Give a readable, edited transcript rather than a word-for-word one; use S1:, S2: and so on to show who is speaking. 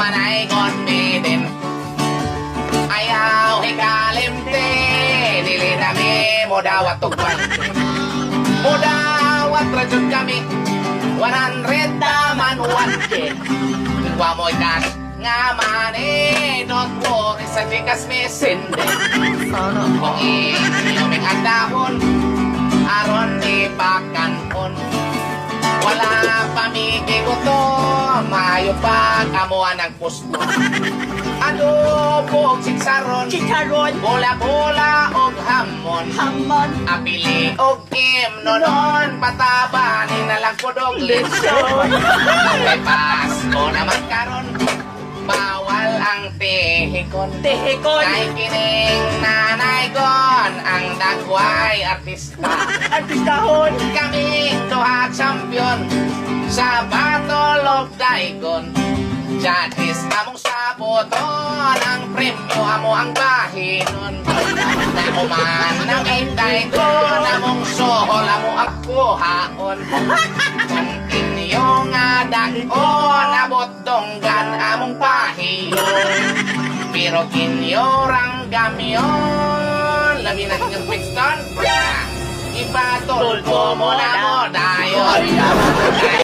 S1: manay kon midin. Ayaw ikalimti, dili nami modawat tugwan. Modawat rajud kami, 100 naman 1K. Wa mo ikas nga mani, don't worry sa chikas mesinde. Kung inyoming andahon, aron ipakanon. Wala pamigi ko to, mayo pa kamuan ang pusto. Adobo og siksaron, bola-bola og hamon. Apili og nonon, patabanin na lang po dog lechon. May Pasko naman karon, bawal ang tehikon. Kay kining nanay kon, ang dagway artista. Kaming duha champion sa Battle of Daikon. Judges among saboton, ang premyo amo ang bahinon. Nauman ng inday ko, namong sohol amo ang kuhaon. Kung inyo nga dakon, abot donggan among pahiyon. Pero kinyo rang gamyon, labi na inyong Brixton, ibatol po mo na mo dayon.